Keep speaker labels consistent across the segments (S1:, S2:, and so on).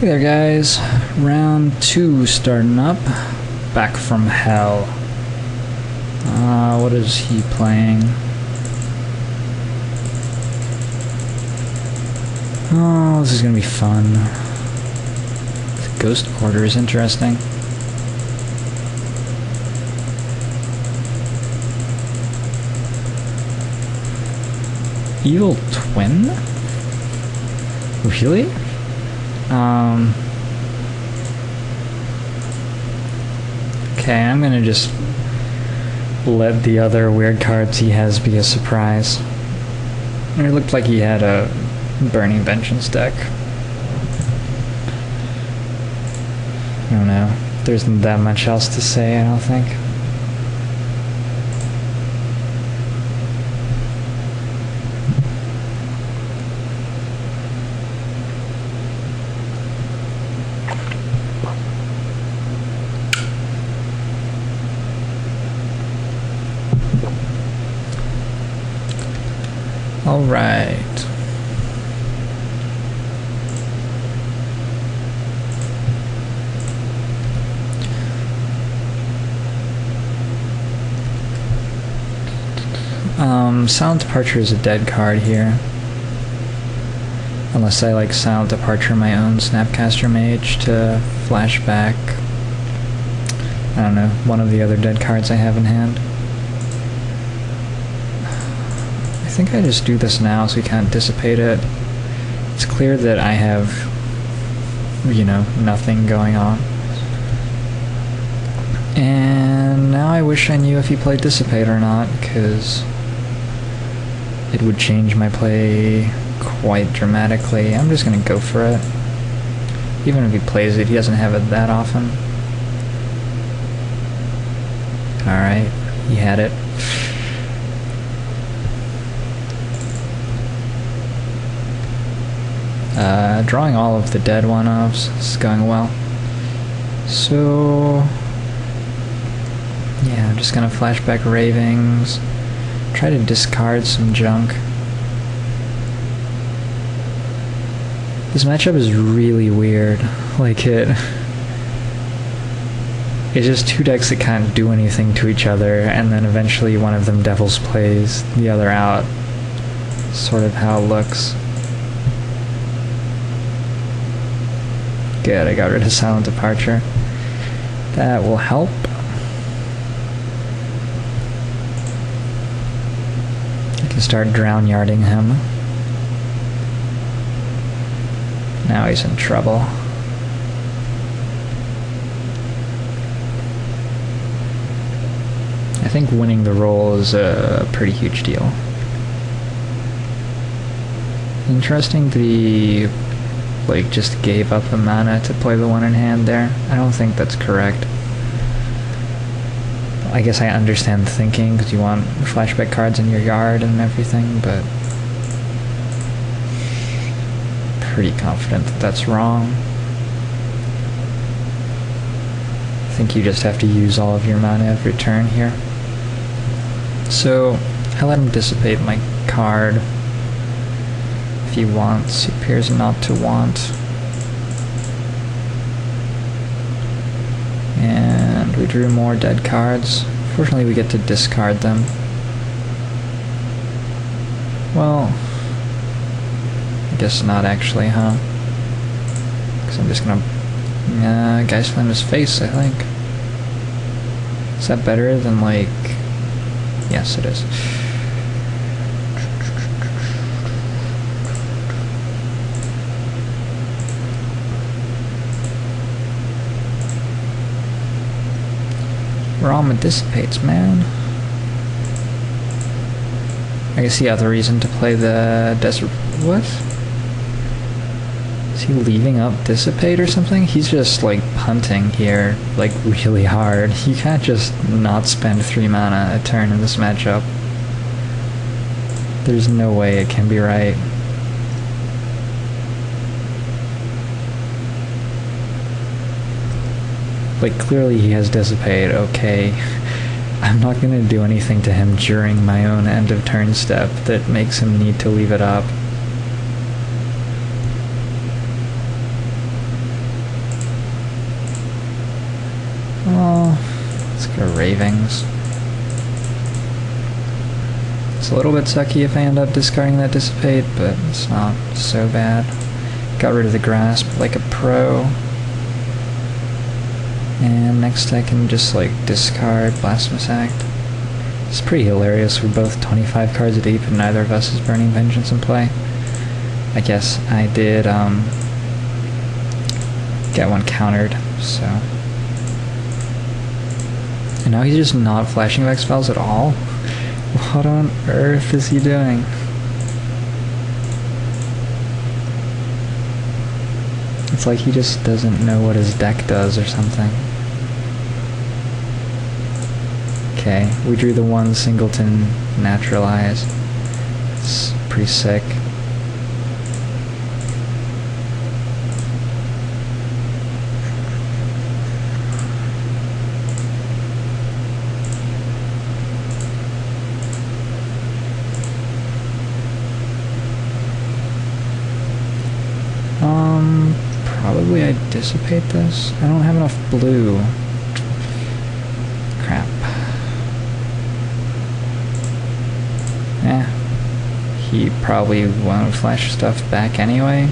S1: Hey there guys, round 2 starting up, back from hell. What is he playing? Oh, this is gonna be fun. The Ghost Order is interesting. Evil Twin? Really? Okay, I'm gonna just let the other weird cards he has be a surprise. It looked like he had a Burning Vengeance deck. I don't know. There isn't that much else to say, I don't think. All right. Silent Departure is a dead card here. Unless I like Silent Departure my own Snapcaster Mage to flashback. I don't know, one of the other dead cards I have in hand. I think I just do this now so we can't dissipate it. It's clear that I have, you know, nothing going on. And now I wish I knew if he played Dissipate or not, because it would change my play quite dramatically. I'm just gonna go for it. Even if he plays it, he doesn't have it that often. Alright, he had it. Drawing all of the dead one-offs is going well. So yeah, I'm just gonna flashback Ravings, try to discard some junk. This matchup is really weird. Like it's just two decks that can't do anything to each other, and then eventually one of them Devils plays the other out. Sort of how it looks. Good, I got rid of Silent Departure. That will help. I can start drown yarding him. Now he's in trouble. I think winning the roll is a pretty huge deal. Interesting that he just gave up a mana to play the one in hand there. I don't think that's correct. I guess I understand the thinking, because you want flashback cards in your yard and everything, but pretty confident that that's wrong. I think you just have to use all of your mana every turn here. So I let him dissipate my card. If he wants, he appears not to want. And we drew more dead cards. Fortunately, we get to discard them. Well, I guess not actually, huh? Because I'm just gonna Geist Flame his face, I think. Is that better than yes, it is. Rama dissipates, man. I guess he had the reason to play the desert. What? Is he leaving up Dissipate or something? He's just punting here really hard. You can't just not spend 3 mana a turn in this matchup. There's no way it can be right. Clearly he has Dissipate, okay. I'm not gonna do anything to him during my own end of turn step that makes him need to leave it up. Ravings. It's a little bit sucky if I end up discarding that Dissipate, but it's not so bad. Got rid of the Grasp like a pro. And next I can just like discard Blasphemous Act. It's pretty hilarious, we're both 25 cards deep and neither of us is Burning Vengeance in play. I guess I did get one countered, so. And now he's just not flashing back spells at all? What on earth is he doing? It's like he just doesn't know what his deck does or something. Okay, we drew the one Singleton Naturalize. It's pretty sick. Probably I dissipate this. I don't have enough blue. Crap. He probably won't flash stuff back anyway.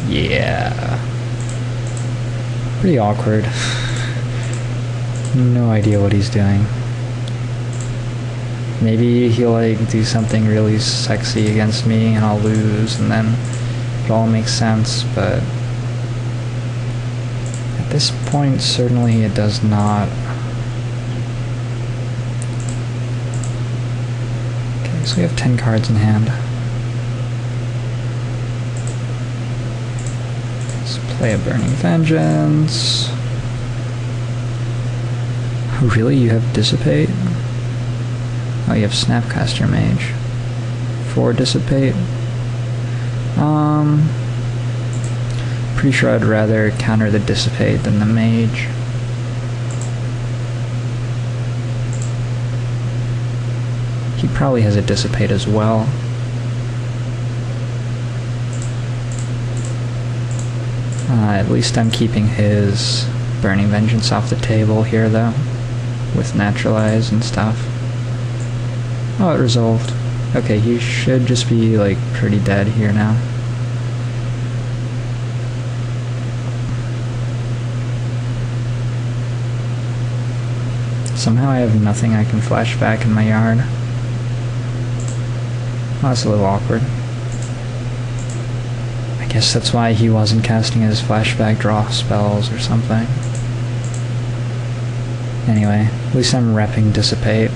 S1: Yeah. Pretty awkward. No idea what he's doing. Maybe he'll like do something really sexy against me and I'll lose and then it all makes sense, but at this point certainly it does not. Okay, so we have 10 cards in hand. Let's play a Burning Vengeance. Really? You have Dissipate? Oh, you have Snapcaster Mage. 4 Dissipate. Pretty sure I'd rather counter the Dissipate than the Mage. He probably has a Dissipate as well. At least I'm keeping his Burning Vengeance off the table here, though, with Naturalize and stuff. Oh, it resolved. Okay, he should just be, like, pretty dead here now. Somehow I have nothing I can flash back in my yard. Oh, that's a little awkward. I guess that's why he wasn't casting his flashback draw spells or something. Anyway, at least I'm repping Dissipate.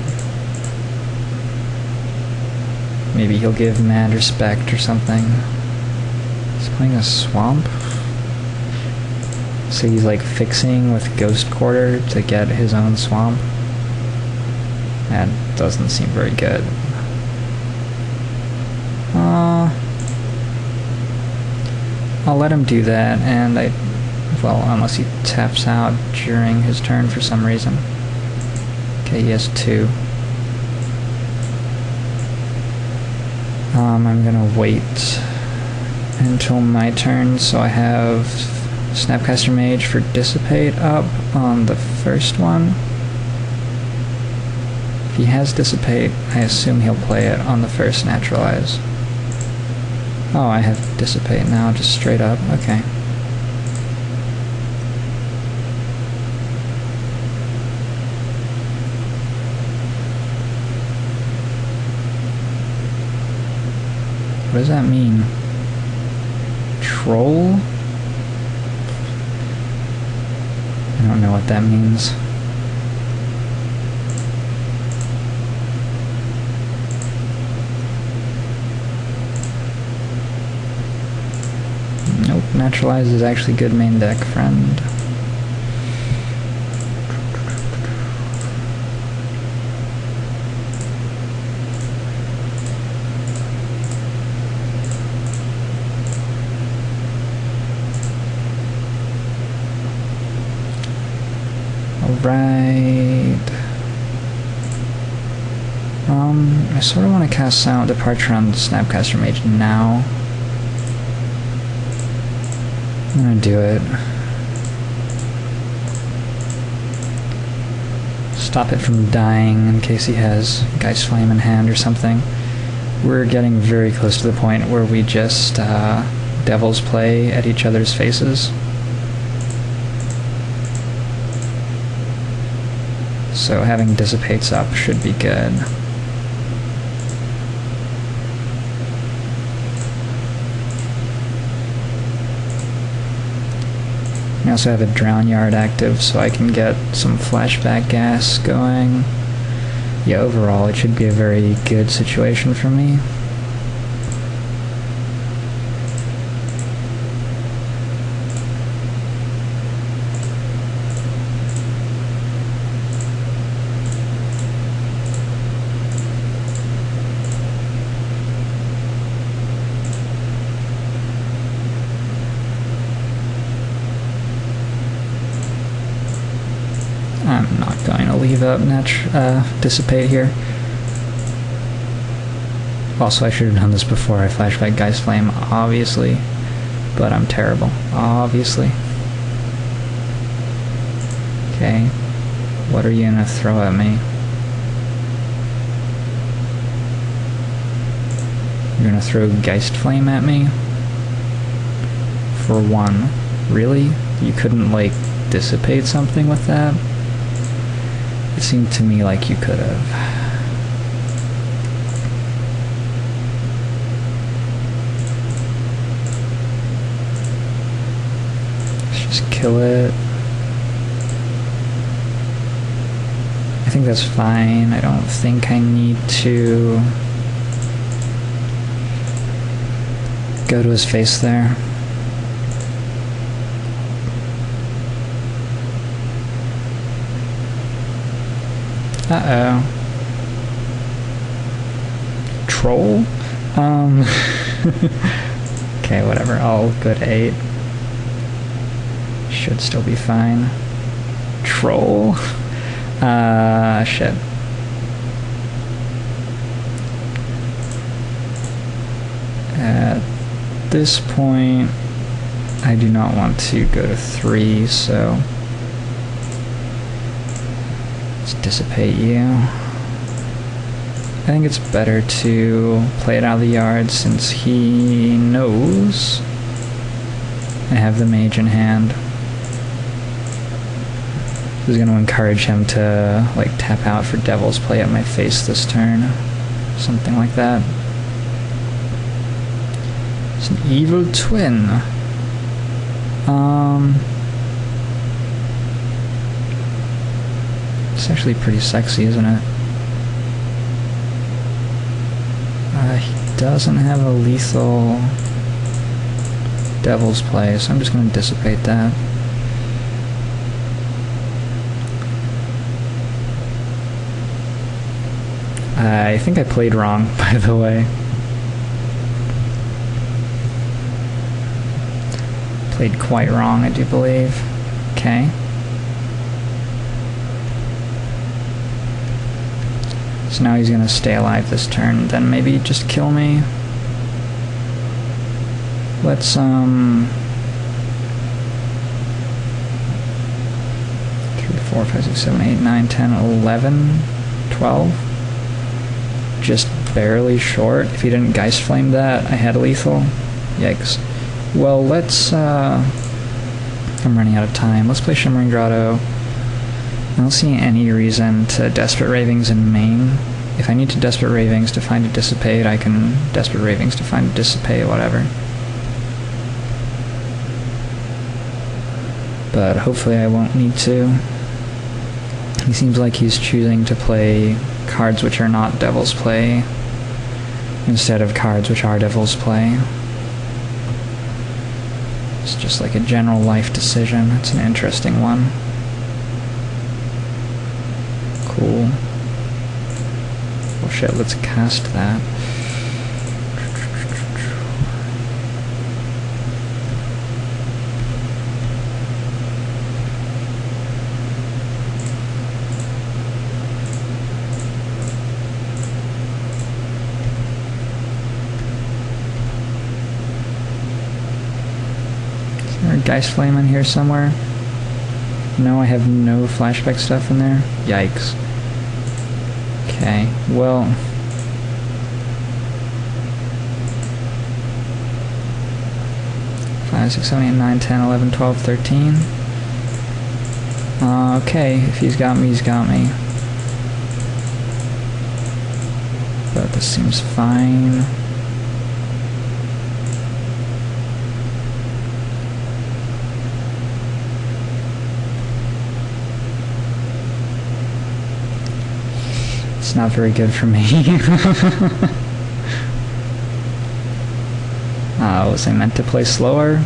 S1: Maybe he'll give Mad Respect or something. He's playing a Swamp? So he's like fixing with Ghost Quarter to get his own Swamp? That doesn't seem very good. I'll let him do that, and well, unless he taps out during his turn for some reason. Okay, he has 2. I'm gonna wait until my turn, so I have Snapcaster Mage for Dissipate up on the first one. If he has Dissipate, I assume he'll play it on the first Naturalize. Oh, I have Dissipate now, just straight up, okay. What does that mean? Troll? I don't know what that means. Nope, Naturalize is actually good main deck, friend. Right. I sort of want to cast Silent Departure on the Snapcaster Mage now. I'm gonna do it. stop it from dying in case he has Geist Flame in hand or something. We're getting very close to the point where we just Devil's Play at each other's faces. So having Dissipates up should be good. I also have a Drown Yard active, so I can get some flashback gas going. Yeah, overall it should be a very good situation for me. I'm not going to leave up Dissipate here. Also, I should have done this before I flashback Geist Flame, obviously. But I'm terrible, obviously. Okay. What are you gonna throw at me? You're gonna throw Geist Flame at me? For one. Really? You couldn't, like, dissipate something with that? It seemed to me like you could have. Let's just kill it. I think that's fine. I don't think I need to go to his face there. Uh-oh. Troll? Okay, whatever. I'll go to 8. Should still be fine. Troll? Shit. At this point, I do not want to go to 3, so let's dissipate you. I think it's better to play it out of the yard since he knows I have the mage in hand. This is going to encourage him to like tap out for Devil's Play at my face this turn. Something like that. It's an evil twin. It's actually pretty sexy, isn't it? He doesn't have a lethal Devil's Play, so I'm just going to dissipate that. I think I played wrong, by the way. Played quite wrong, I do believe. Okay. So now he's gonna stay alive this turn, then maybe just kill me. Let's 3, 4, 5, 6, 7, 8, 9, 10, 11, 12. Just barely short. If he didn't Geist Flame that, I had lethal. Yikes. Well, let's I'm running out of time. Let's play Shimmering Grotto. I don't see any reason to Desperate Ravings in main. If I need to Desperate Ravings to find a Dissipate, I can Desperate Ravings to find a Dissipate, whatever. But hopefully I won't need to. He seems like he's choosing to play cards which are not Devil's Play instead of cards which are Devil's Play. It's just like a general life decision. It's an interesting one. Cool. Well, shit, let's cast that. Is there a Geist Flame in here somewhere? No, I have no flashback stuff in there? Yikes. Okay, well... 5, 6, 7, 8, 9, 10, 11, 12, 13. Okay, if he's got me, he's got me. But this seems fine. It's not very good for me. Was I meant to play slower?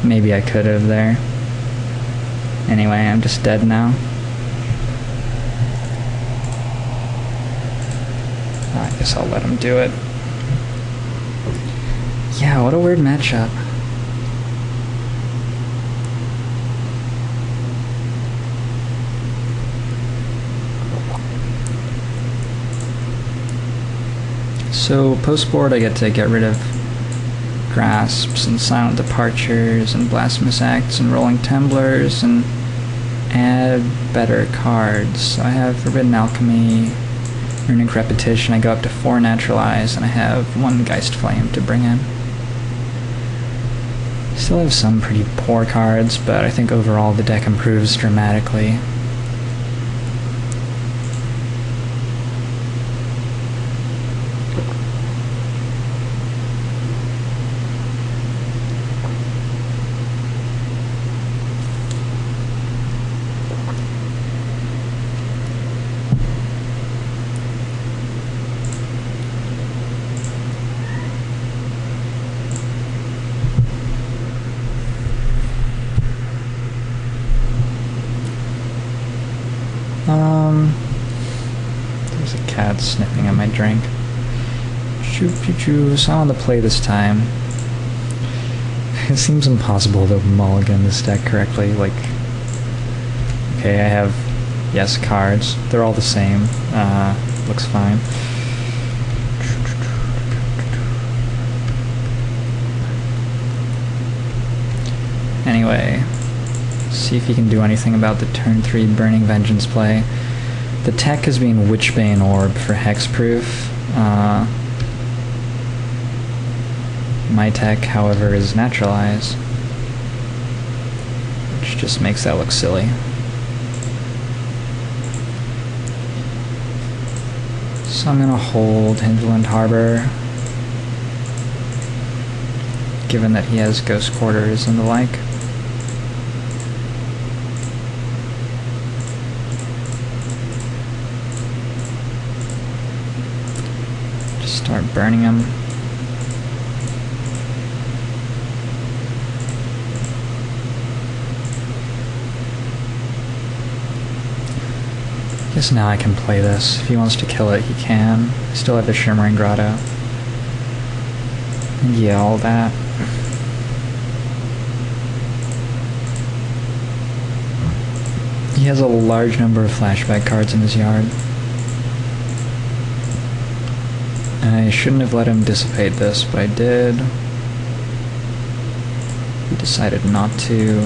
S1: Maybe I could have there. Anyway, I'm just dead now. I guess I'll let him do it. Yeah, what a weird matchup. So, post-board I get to get rid of grasps and silent departures and blasphemous acts and rolling temblars and add better cards. So I have Forbidden Alchemy, Runic Repetition, I go up to 4 Naturalize, and I have 1 Geist Flame to bring in. Still have some pretty poor cards, but I think overall the deck improves dramatically. There's a cat sniffing at my drink. Choo-choo-choo. So I'm on the play this time. It seems impossible to mulligan this deck correctly. Like, okay, I have, yes, cards. They're all the same. Looks fine. Anyway, see if he can do anything about the turn 3 Burning Vengeance play. The tech is being Witchbane Orb for hexproof. My tech, however, is Naturalize, which just makes that look silly. So I'm gonna hold Hinterland Harbor, given that he has Ghost Quarters and the like. Start burning him. Guess now I can play this. If he wants to kill it, he can. I still have the Shimmering Grotto. And yeah, all that. He has a large number of flashback cards in his yard. I shouldn't have let him dissipate this, but I did. He decided not to.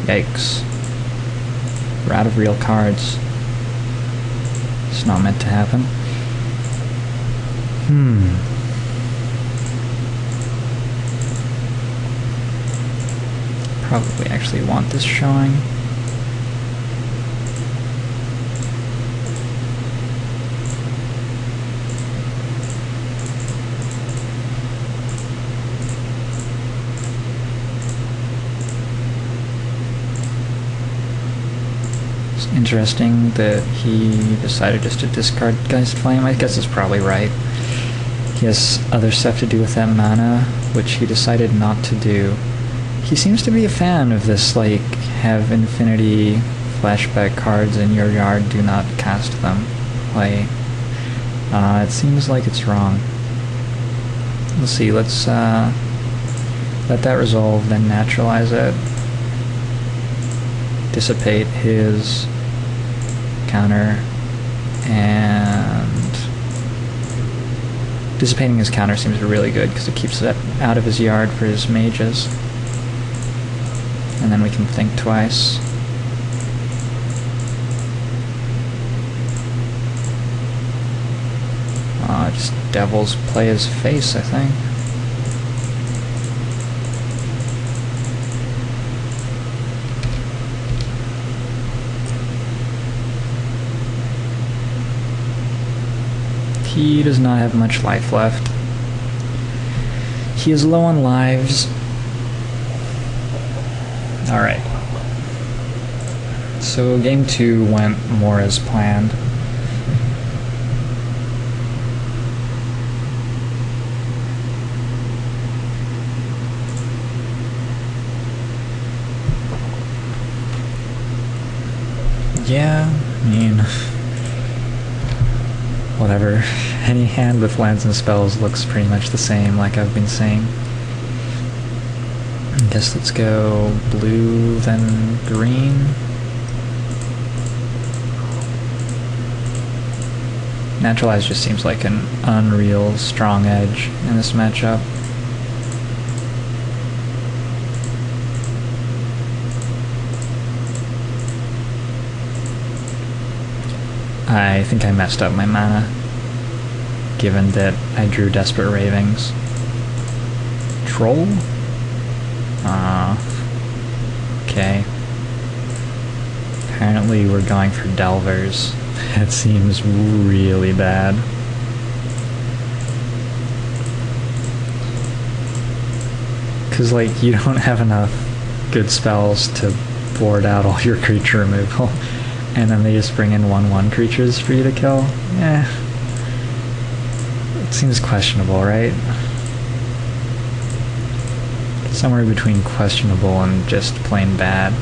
S1: Yikes. We're out of real cards. It's not meant to happen. Probably actually want this showing. It's interesting that he decided just to discard Geist Flame. I guess it's probably right. He has other stuff to do with that mana, which he decided not to do. He seems to be a fan of this, like, have infinity flashback cards in your yard, do not cast them play. It seems like it's wrong. Let's see, let's let that resolve, then naturalize it. Dissipate his counter, and Dissipating his counter seems really good because it keeps it out of his yard for his mages. And then we can think twice. Just devils play his face, I think. He does not have much life left. He is low on lives. Alright. So game 2 went more as planned. Yeah, I mean, whatever. Any hand with lands and spells looks pretty much the same, like I've been saying. I guess let's go blue, then green. Naturalize just seems like an unreal strong edge in this matchup. I think I messed up my mana, given that I drew Desperate Ravings. Troll? Okay. Apparently we're going for Delvers. That seems really bad. Cause like, you don't have enough good spells to board out all your creature removal. And then they just bring in 1/1 creatures for you to kill? Eh. It seems questionable, right? Somewhere between questionable and just plain bad.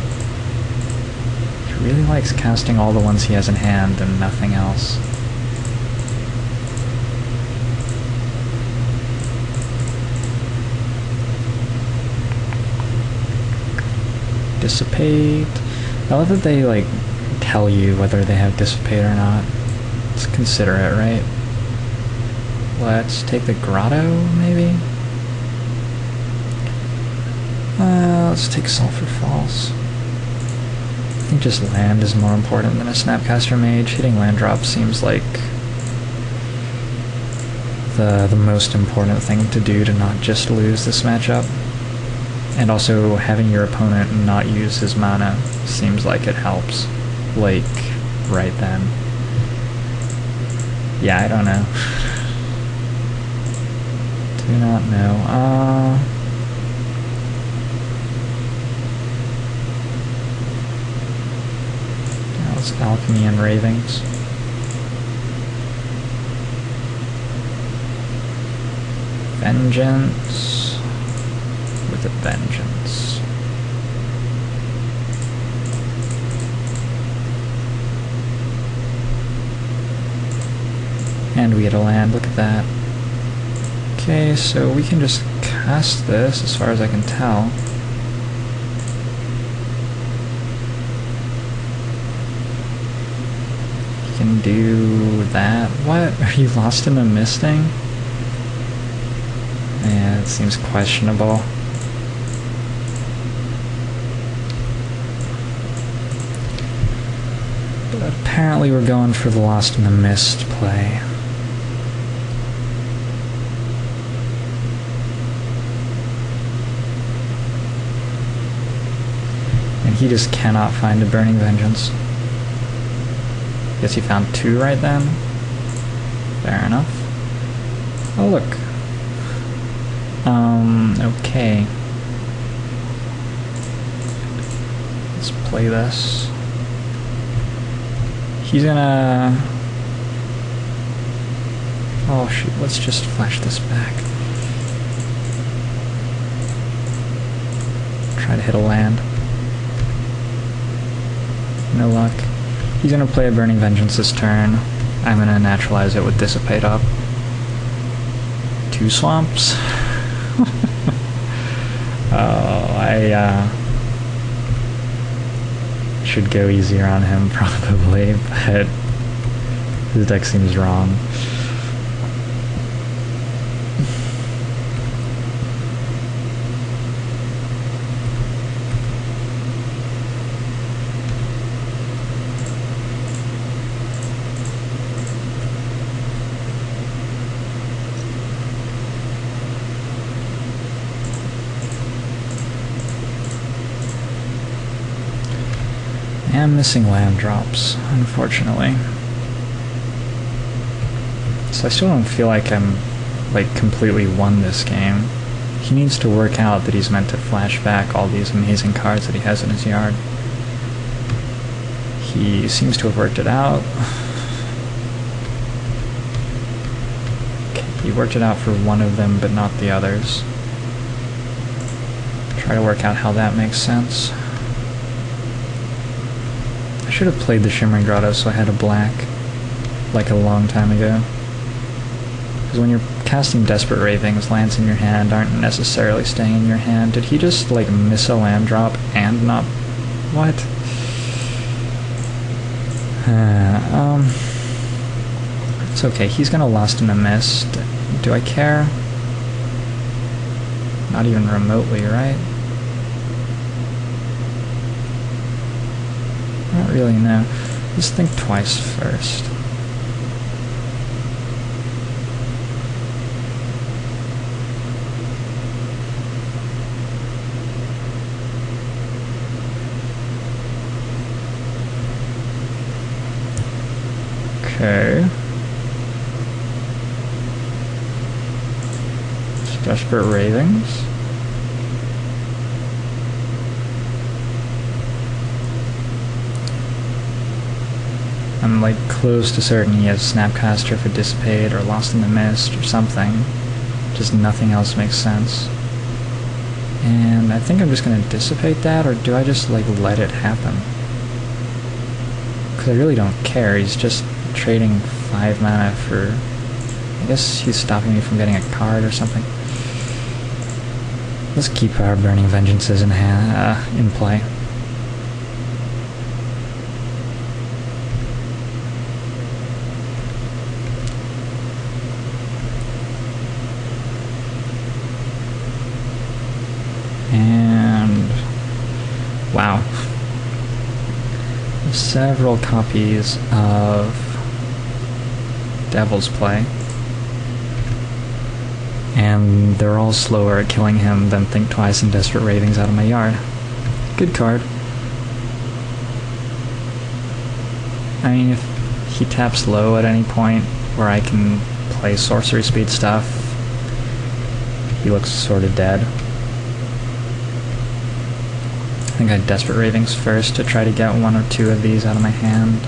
S1: He really likes casting all the ones he has in hand and nothing else. Dissipate. I love that they, like, tell you whether they have Dissipate or not. It's considerate, right? Let's take the Grotto, maybe? Let's take Sulphur Falls. I think just land is more important than a Snapcaster Mage. Hitting land drop seems like the most important thing to do to not just lose this matchup. And also having your opponent not use his mana seems like it helps. Like, right then. Yeah, I don't know. Do not know. Now it's Alchemy and Ravings. Vengeance with a vengeance. And we get a land, look at that. Okay, so we can just cast this as far as I can tell. You can do that. What? Are you lost in the misting? Yeah, it seems questionable. But apparently we're going for the Lost in the Mist play. And he just cannot find a Burning Vengeance. Guess he found 2 right then. Fair enough. Oh look. Okay. Let's play this. He's gonna... Oh shoot, let's just flash this back. Try to hit a land. No luck. He's gonna play a Burning Vengeance this turn. I'm gonna naturalize it with Dissipate up. 2 swamps. Oh, I should go easier on him probably, but his deck seems wrong. am missing land drops, unfortunately. So I still don't feel like I'm, like, completely won this game. He needs to work out that he's meant to flash back all these amazing cards that he has in his yard. He seems to have worked it out. Okay, he worked it out for one of them, but not the others. Try to work out how that makes sense. I should have played the Shimmering Grotto so I had a black, like a long time ago. Because when you're casting Desperate Ravings, lands in your hand aren't necessarily staying in your hand. Did he just, like, miss a land drop and not... What? It's okay. He's gonna Lost in the Mist. Do I care? Not even remotely, right? Not really, no. Just think twice first. Okay. Desperate Ravings. I'm like close to certain he has Snapcaster for Dissipate or Lost in the Mist or something. Just nothing else makes sense. And I think I'm just gonna dissipate that, or do I just like let it happen? Because I really don't care. He's just trading 5 mana for... I guess he's stopping me from getting a card or something. Let's keep our Burning Vengeances in play. And... wow. Several copies of Devil's Play. And they're all slower at killing him than Think Twice and Desperate Ravings out of my yard. Good card. I mean, if he taps low at any point where I can play sorcery speed stuff, he looks sort of dead. I think I'd Desperate Ravings first to try to get 1 or 2 of these out of my hand.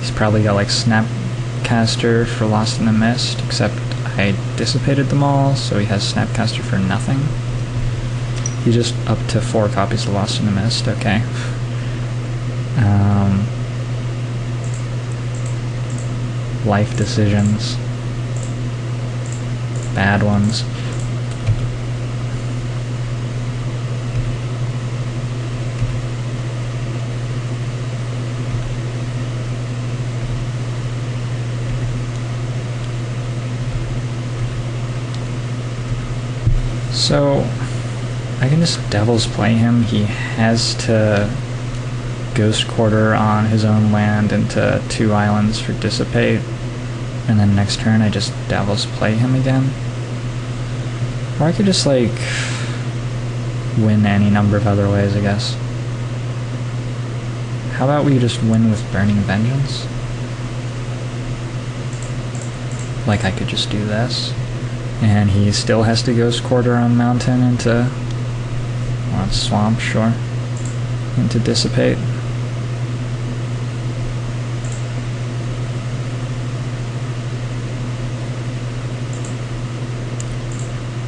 S1: He's probably got like Snapcaster for Lost in the Mist, except I dissipated them all, so he has Snapcaster for nothing. He's just up to 4 copies of Lost in the Mist, okay. Life decisions. Bad ones. So, I can just Devil's Play him. He has to Ghost Quarter on his own land into 2 islands for Dissipate, and then next turn I just Devil's Play him again. Or I could just, like, win any number of other ways, I guess. How about we just win with Burning Vengeance? Like, I could just do this. And he still has to Ghost Quarter on Mountain into... well, Swamp, sure. Into Dissipate.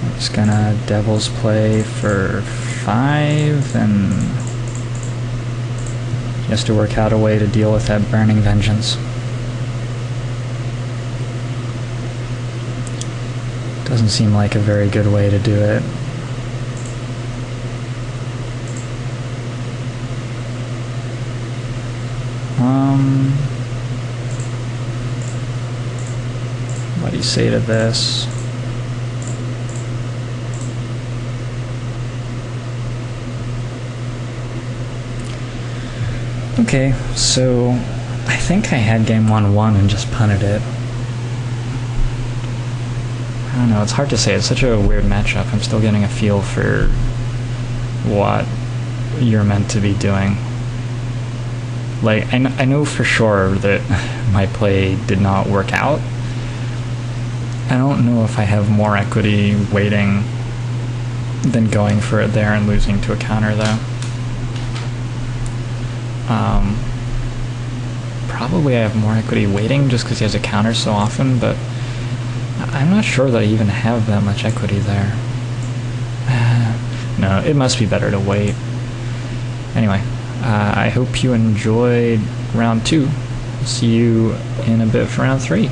S1: I'm just gonna Devil's Play for 5, and... he has to work out a way to deal with that Burning Vengeance. Doesn't seem like a very good way to do it. What do you say to this? Okay, so I think I had game 1-1 and just punted it. I don't know, it's hard to say. It's such a weird matchup. I'm still getting a feel for
S2: what you're meant to be doing. Like, I know for sure that my play did not work out. I don't know if I have more equity waiting than going for it there and losing to a counter, though. Probably I have more equity waiting just because he has a counter so often, but I'm not sure that I even have that much equity there. No, it must be better to wait. Anyway, I hope you enjoyed round 2. See you in a bit for round 3.